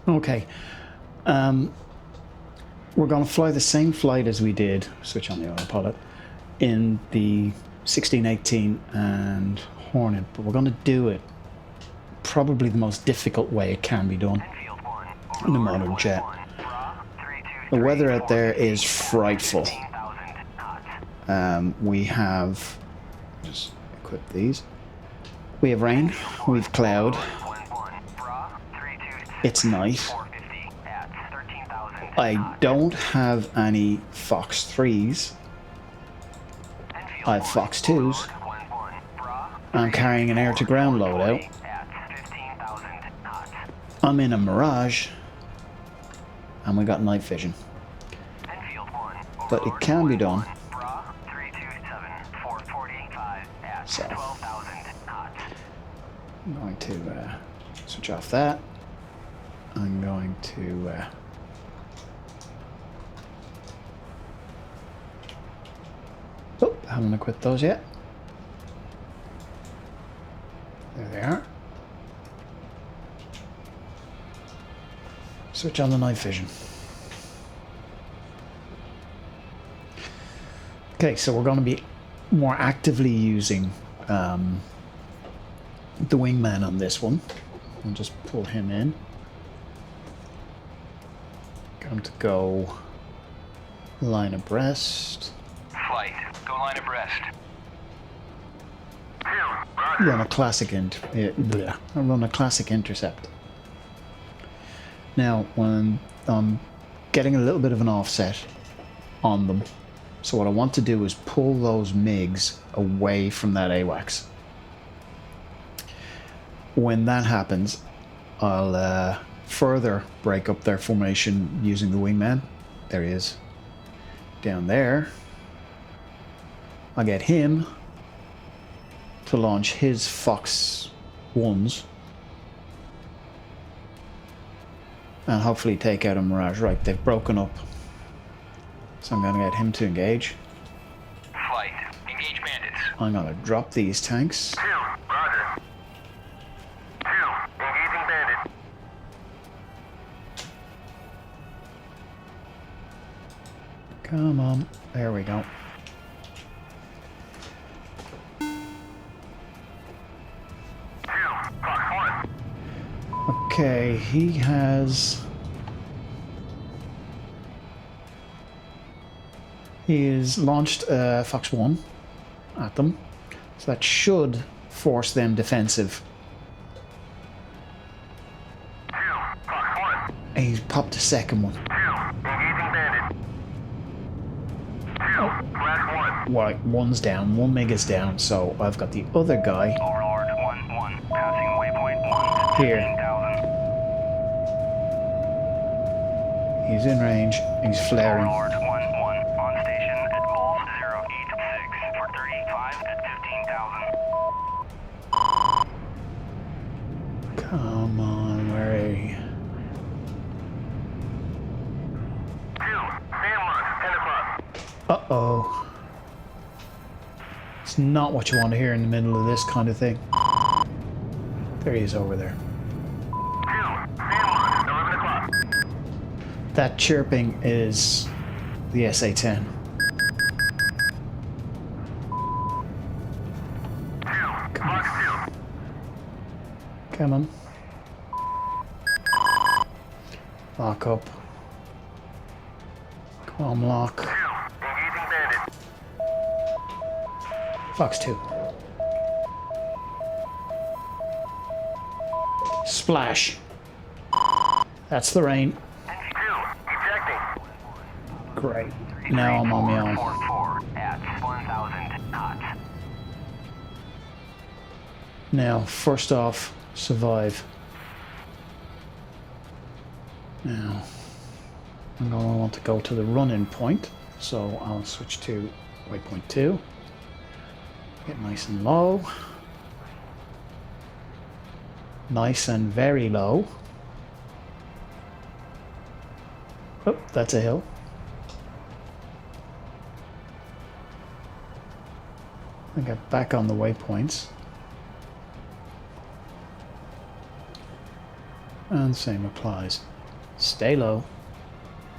Okay. We're going to fly the same flight as we did, switch on the autopilot, in the 1618 and Hornet, but we're going to do it probably the most difficult way it can be done in a modern jet. The weather out there is frightful. We have, just equip these. We have rain, we have cloud. It's night. I don't have any Fox 3s. I have Fox 2s. I'm carrying an air-to-ground loadout. I'm in a Mirage. And we got night vision. But it can be done. So, I'm going to switch off that. I'm going to... Oh, I haven't equipped those yet. There they are. Switch on the night vision. Okay, so we're going to be more actively using the wingman on this one. I'll just pull him in. Going to go line abreast. Flight, go line abreast. Run a classic run a classic intercept. Now, when I'm getting a little bit of an offset on them, so what I want to do is pull those MiGs away from that AWACS. When that happens, I'll further break up their formation using the wingman. There he is. Down there. I'll get him to launch his Fox 1s. And hopefully take out a Mirage. Right, they've broken up. So I'm going to get him to engage. Flight, engage bandits. I'm going to drop these tanks. Roger. Engaging bandit. Come on. There we go. Fox 1. Okay, he has... He's launched Fox 1 at them, so that should force them defensive. Fox 1. And he's popped a second one. Engaging bandit. Flash 1. Right, one's down, one MiG is down, so I've got the other guy Overlord 1-1. Passing waypoint 1. here. He's in range, he's flaring. Overlord 1-1. On station at Bulls 086 for 35 at 15,000. Come on, where are you? 2. Sam launch, 10 o'clock. Uh-oh. It's not what you want to hear in the middle of this kind of thing. There he is over there. 2. Sam launch, 11 o'clock. That chirping is the SA-10. 2. Fox 2. Come on. Lock up. Come on, lock. 2. Engaging bandit. Fox 2. Splash. That's the rain. 2. Ejecting. Great. Now I'm on my own. 4 at 1,000 knots. Now, first off, survive. Now, I'm going to want to go to the run-in point, so I'll switch to waypoint 2. Get nice and low. Nice and very low. Oh, that's a hill. I get back on the waypoints. And same applies. Stay low.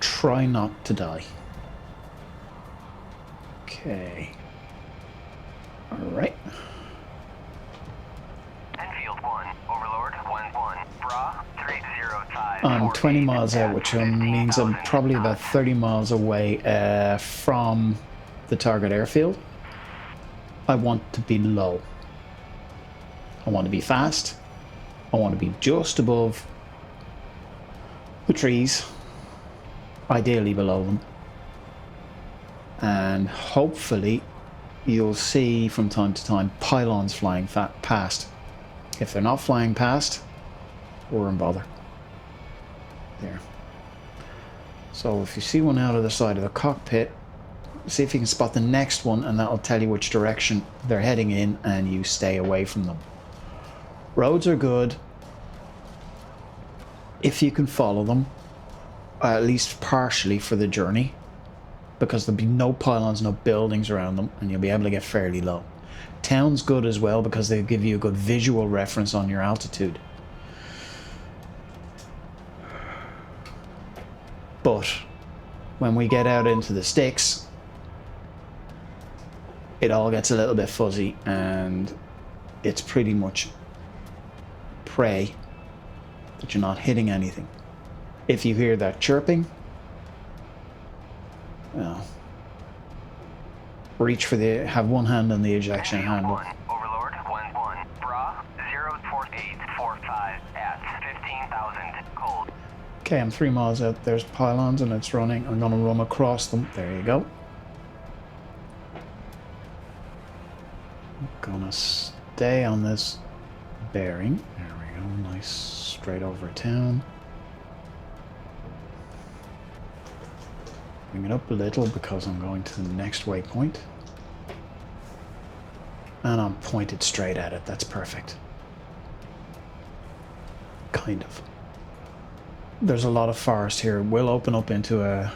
Try not to die. Okay. Alright. Enfield 1, Overlord 1-1, Bra 305. I'm 20 miles out, which means I'm probably about 30 miles away from the target airfield. I want to be low. I want to be fast. I want to be just above the trees, ideally below them. And hopefully you'll see from time to time pylons flying past. If they're not flying past, we're in bother. There. So if you see one out of the side of the cockpit, see if you can spot the next one, and that'll tell you which direction they're heading in, and you stay away from them. Roads are good if you can follow them, at least partially for the journey, because there'll be no pylons, no buildings around them, and you'll be able to get fairly low. Town's good as well because they give you a good visual reference on your altitude. But when we get out into the sticks, it all gets a little bit fuzzy, and it's pretty much pray that you're not hitting anything. If you hear that chirping, well, reach for the, have one hand on the ejection handle. Overlord 1-1, Bra 04845 at 15,000, cold. Okay, I'm 3 miles out. There's pylons and it's running. I'm gonna run across them. There you go. I'm gonna stay on this bearing. There we go. Nice straight over town. Bring it up a little because I'm going to the next waypoint. And I'm pointed straight at it. That's perfect. Kind of. There's a lot of forest here. We'll open up into an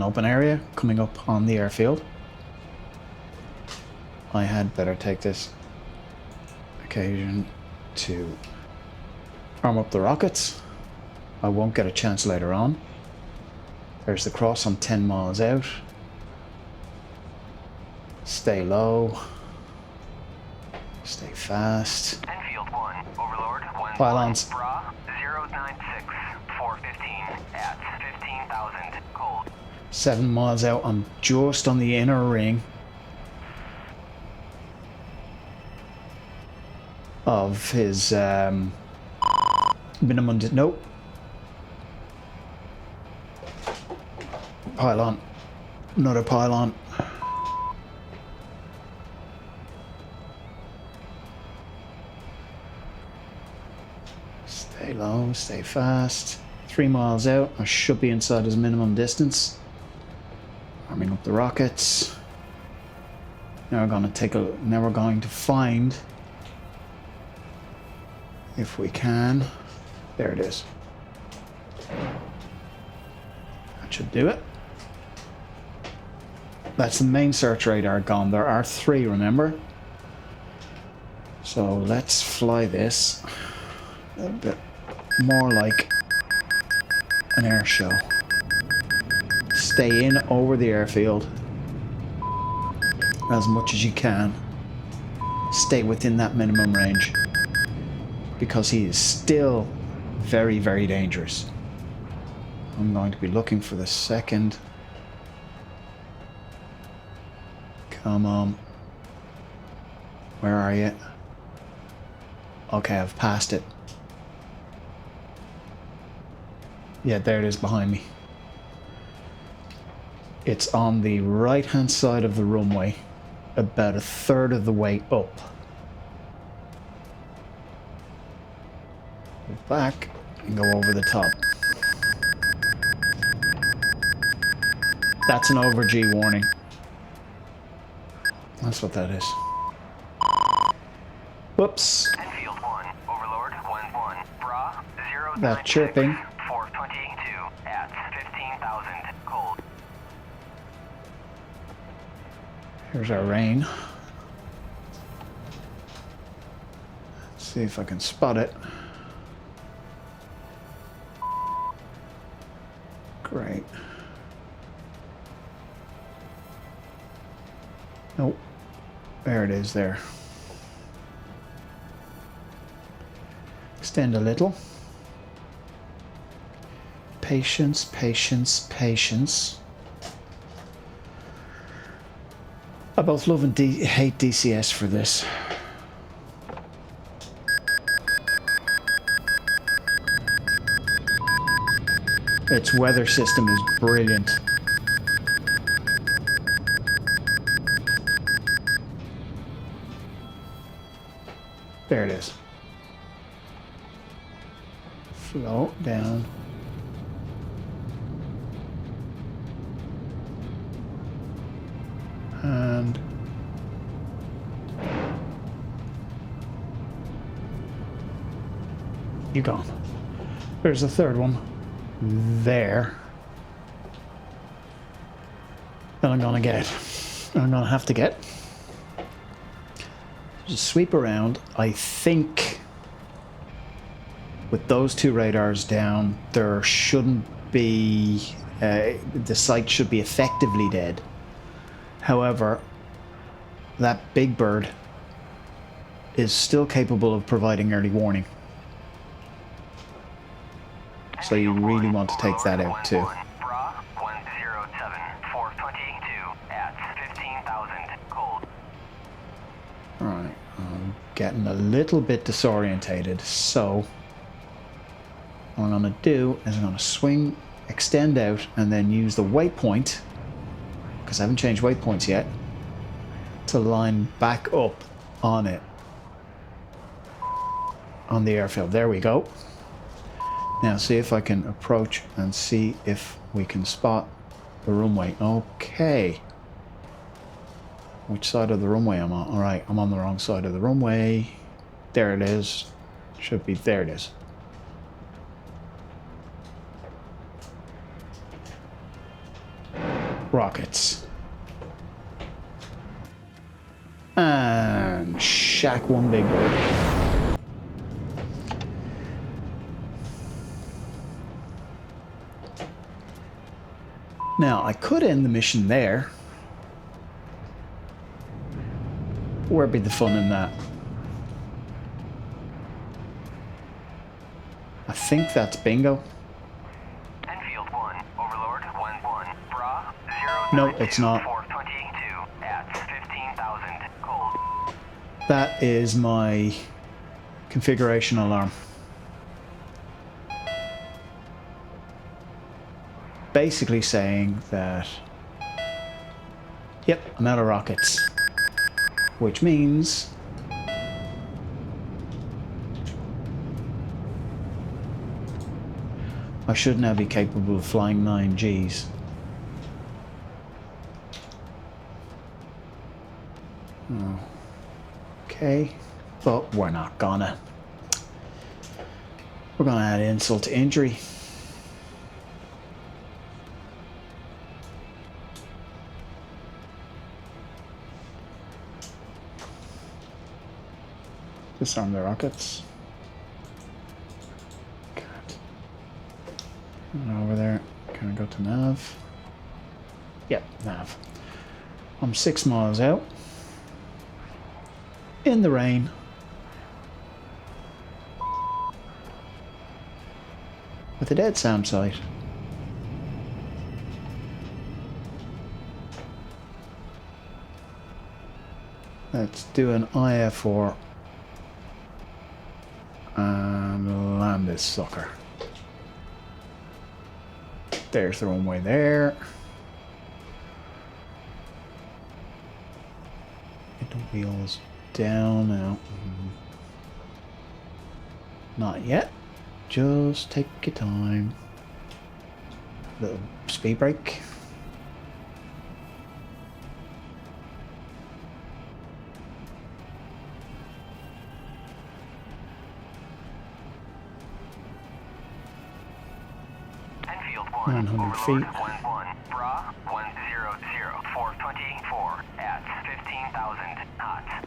open area coming up on the airfield. I had better take this occasion to arm up the rockets. I won't get a chance later on. There's the cross. I'm 10 miles out. Stay low. Stay fast. Enfield 1, Overlord 1, Pylons. Bra 096 415 at 15,000, cold. 7 miles out. I'm just on the inner ring of his minimum. Nope. Pylon. Another pylon. Stay low, stay fast. 3 miles out. I should be inside his minimum distance. Arming up the rockets. Now we're going to take a. Now we're going to find, if we can. There it is. That should do it. That's the main search radar gone. There are 3, remember? So let's fly this a bit more like an air show. Stay in over the airfield as much as you can. Stay within that minimum range because he is still very, very dangerous. I'm going to be looking for the second. Come on. Where are you? Okay, I've passed it. Yeah, there it is behind me. It's on the right hand side of the runway, about 1/3 of the way up. Go back and go over the top. That's an over G warning. That's what that is. Whoops. Enfield 1, Overlord 1-1, Bra 096 That chirping. 422 at 15,000, cold. Here's our rain. Let's see if I can spot it. There it is there. Extend a little. Patience, patience, patience. I both love and hate DCS for this. Its weather system is brilliant. There it is. Float down. And you're gone. There's the third one. There. That I'm gonna get. I'm gonna have to get. Just sweep around. I think with those two radars down, there shouldn't be. The site should be effectively dead. However, that big bird is still capable of providing early warning. So you really want to take that out too. Alright, I'm getting a little bit disorientated, so what I'm going to do is I'm going to swing, extend out, and then use the waypoint, because I haven't changed waypoints yet, to line back up on it, on the airfield. There we go. Now see if I can approach and see if we can spot the runway. Okay. Which side of the runway am I on? Alright, I'm on the wrong side of the runway. There it is. Should be, there it is. Rockets. And shack one big bird. Now, I could end the mission there. Where'd be the fun in that? I think that's bingo. Enfield 1, Overlord 1-1, Bra 0. No, it's not. 422 at 15,000 cold. That is my configuration alarm. Basically saying that, yep, I'm out of rockets. Which means I should now be capable of flying 9Gs. Okay, but we're not gonna. We're gonna add insult to injury. Disarm the rockets. Good. And over there. Can I go to nav? Yep, nav. I'm 6 miles out. In the rain. With a dead SAM site. Let's do an IFR. And land this sucker. There's the runway there. Get the wheels down now. Not yet. Just take your time. Little speed brake. Enfield 100 feet. 1-1, Bra 100, 424 at 15,000 knots.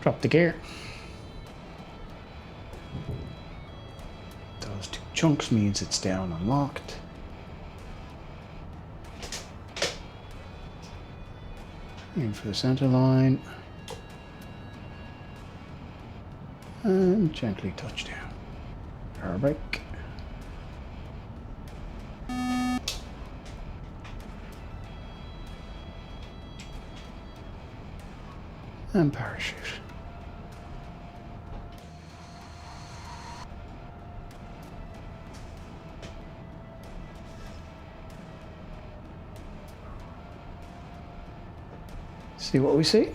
Drop the gear. Those two chunks means it's down and locked. Aim for the center line. And gently touch down. Power brake. And parachute. See what we see?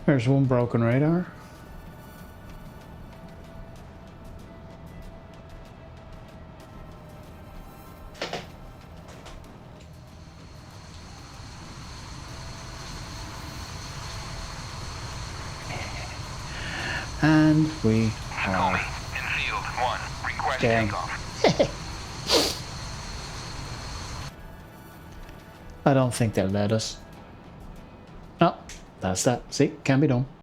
There's one broken radar. And we Tacoma, are in field 1. Request down. takeoff. I don't think they'll let us. Oh, that's that. See, can be done.